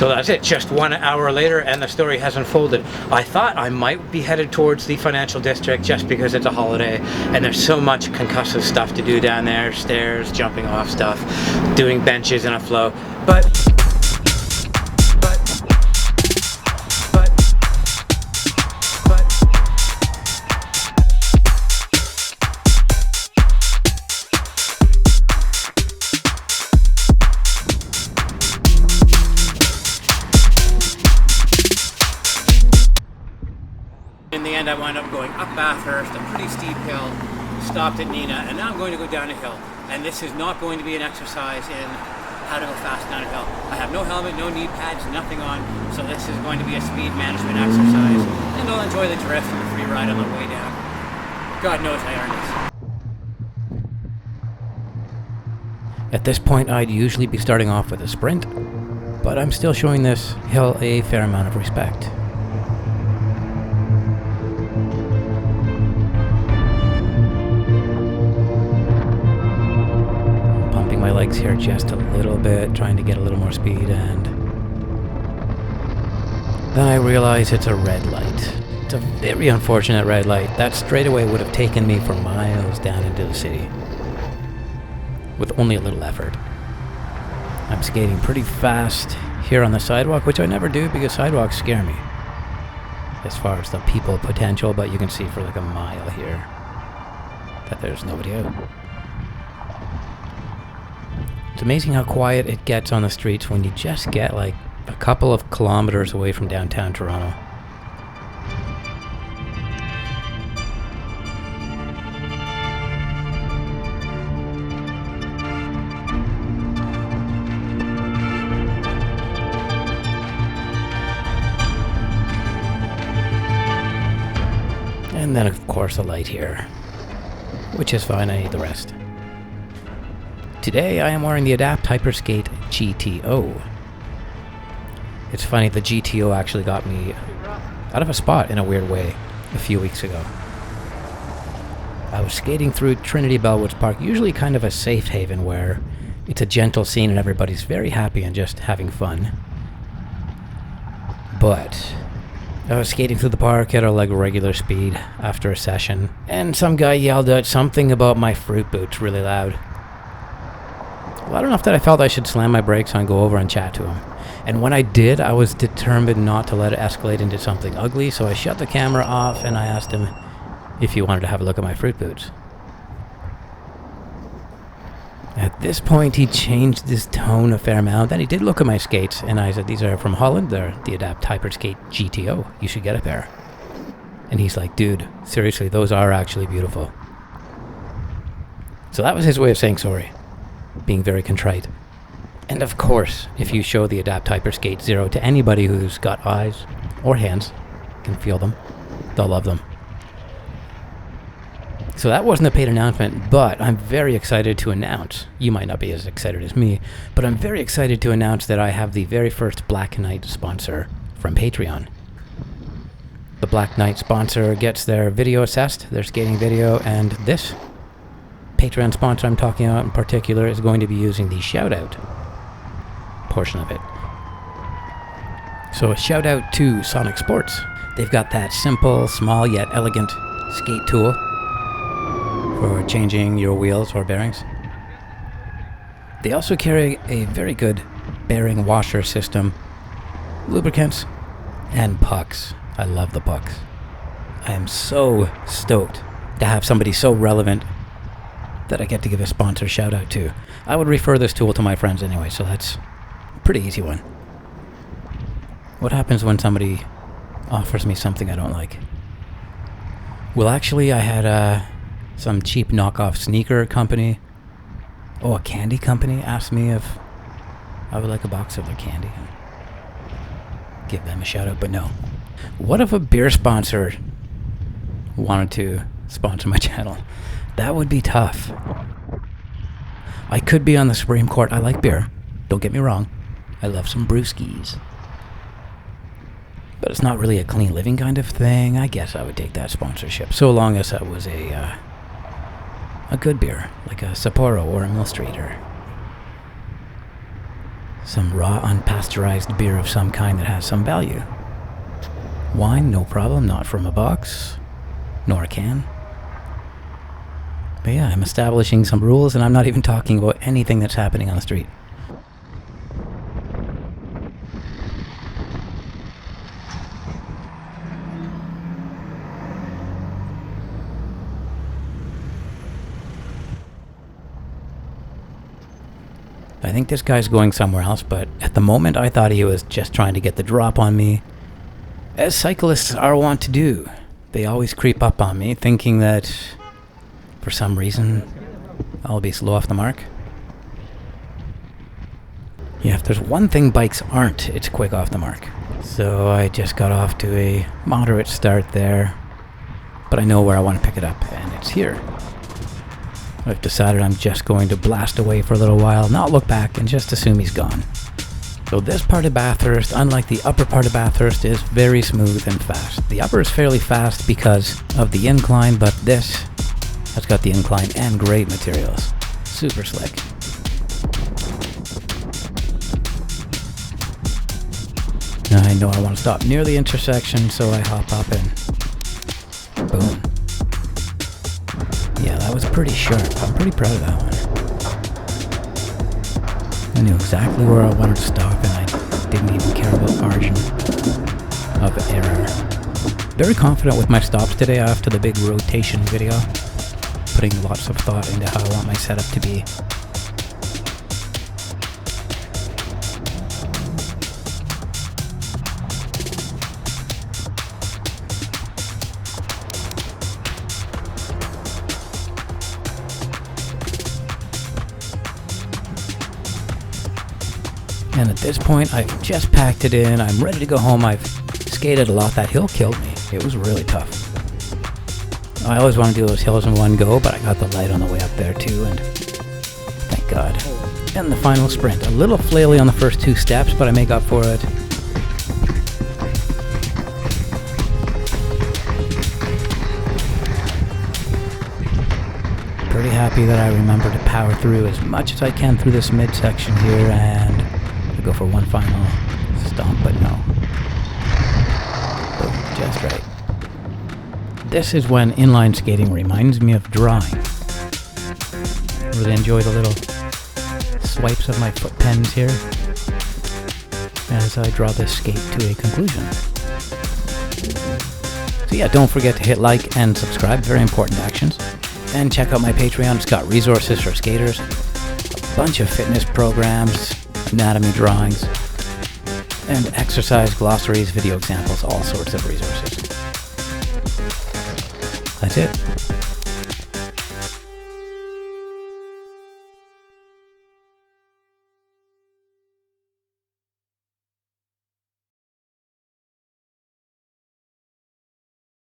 So that's it, just 1 hour later and the story has unfolded. I thought I might be headed towards the financial district just because it's a holiday and there's so much concussive stuff to do down there, stairs, jumping off stuff, doing benches in a flow, but in the end, I wound up going up Bathurst, a pretty steep hill, stopped at Nina, and now I'm going to go down a hill. And this is not going to be an exercise in how to go fast down a hill. I have no helmet, no knee pads, nothing on, so this is going to be a speed management exercise, and I'll enjoy the drift and the free ride on the way down. God knows I earned this. At this point, I'd usually be starting off with a sprint, but I'm still showing this hill a fair amount of respect. My legs here just a little bit, trying to get a little more speed, and then I realize it's a red light. It's a very unfortunate red light. That straightaway would have taken me for miles down into the city with only a little effort. I'm skating pretty fast here on the sidewalk, which I never do because sidewalks scare me as far as the people potential, but you can see for like a mile here that there's nobody out. It's amazing how quiet it gets on the streets when you just get like a couple of kilometers away from downtown Toronto. And then of course a light here, which is fine, I need the rest. Today I am wearing the Adapt Hyperskate GTO. It's funny, the GTO actually got me out of a spot in a weird way a few weeks ago. I was skating through Trinity, Bellwoods Park, usually kind of a safe haven where it's a gentle scene and everybody's very happy and just having fun. But I was skating through the park at a like regular speed after a session, and some guy yelled out something about my fruit boots really loud. Well, not enough that I felt I should slam my brakes on, go over and chat to him. And when I did, I was determined not to let it escalate into something ugly, so I shut the camera off and I asked him if he wanted to have a look at my fruit boots. At this point, he changed his tone a fair amount. Then he did look at my skates, and I said, "These are from Holland. They're the Adapt Hyperskate GTO. You should get a pair." And he's like, "Dude, seriously, those are actually beautiful." So that was his way of saying sorry, being very contrite. And of course, if you show the Adapt Hyperskate Zero to anybody who's got eyes or hands, can feel them, they'll love them. So that wasn't a paid announcement, but I'm very excited to announce, you might not be as excited as me, but I'm very excited to announce that I have the very first Black Knight sponsor from Patreon. The Black Knight sponsor gets their video assessed, their skating video, and this Patreon sponsor I'm talking about in particular is going to be using the shout-out portion of it. So a shout-out to Sonic Sports. They've got that simple, small, yet elegant skate tool for changing your wheels or bearings. They also carry a very good bearing washer system, lubricants, and pucks. I love the pucks. I am so stoked to have somebody so relevant that I get to give a sponsor shout out to. I would refer this tool to my friends anyway, so that's a pretty easy one. What happens when somebody offers me something I don't like? Well, actually, I had some cheap knockoff sneaker company, a candy company, asked me if I would like a box of their candy and give them a shout out, but no. What if a beer sponsor wanted to sponsor my channel? That would be tough. I could be on the Supreme Court. I like beer. Don't get me wrong. I love some brewskis. But it's not really a clean living kind of thing. I guess I would take that sponsorship, so long as that was a good beer, like a Sapporo or a Mill Street or Some raw, unpasteurized beer of some kind that has some value. Wine, no problem, not from a box, nor a can. But yeah, I'm establishing some rules, and I'm not even talking about anything that's happening on the street. I think this guy's going somewhere else, but at the moment I thought he was just trying to get the drop on me. As cyclists are wont to do. They always creep up on me, thinking that, for some reason, I'll be slow off the mark. Yeah, if there's one thing bikes aren't, it's quick off the mark. So I just got off to a moderate start there, but I know where I want to pick it up, and it's here. I've decided I'm just going to blast away for a little while, not look back, and just assume he's gone. So this part of Bathurst, unlike the upper part of Bathurst, is very smooth and fast. The upper is fairly fast because of the incline, but this has got the incline and great materials. Super slick. Now I know I want to stop near the intersection, so I hop up and boom. Yeah, that was pretty sharp. I'm pretty proud of that one. I knew exactly where I wanted to stop, and I didn't even care about margin of error. Very confident with my stops today after the big rotation video. Putting lots of thought into how I want my setup to be. And at this point, I've just packed it in. I'm ready to go home. I've skated a lot. That hill killed me. It was really tough. I always want to do those hills in one go, but I got the light on the way up there too, and thank God. And the final sprint. A little flaily on the first two steps, but I make up for it. Pretty happy that I remember to power through as much as I can through this midsection here, and I go for one final stomp, but no. Boom, just right. This is when inline skating reminds me of drawing. Really enjoy the little swipes of my foot pens here as I draw this skate to a conclusion. So yeah, don't forget to hit like and subscribe, very important actions. And check out my Patreon, it's got resources for skaters, a bunch of fitness programs, anatomy drawings, and exercise glossaries, video examples, all sorts of resources. That's it.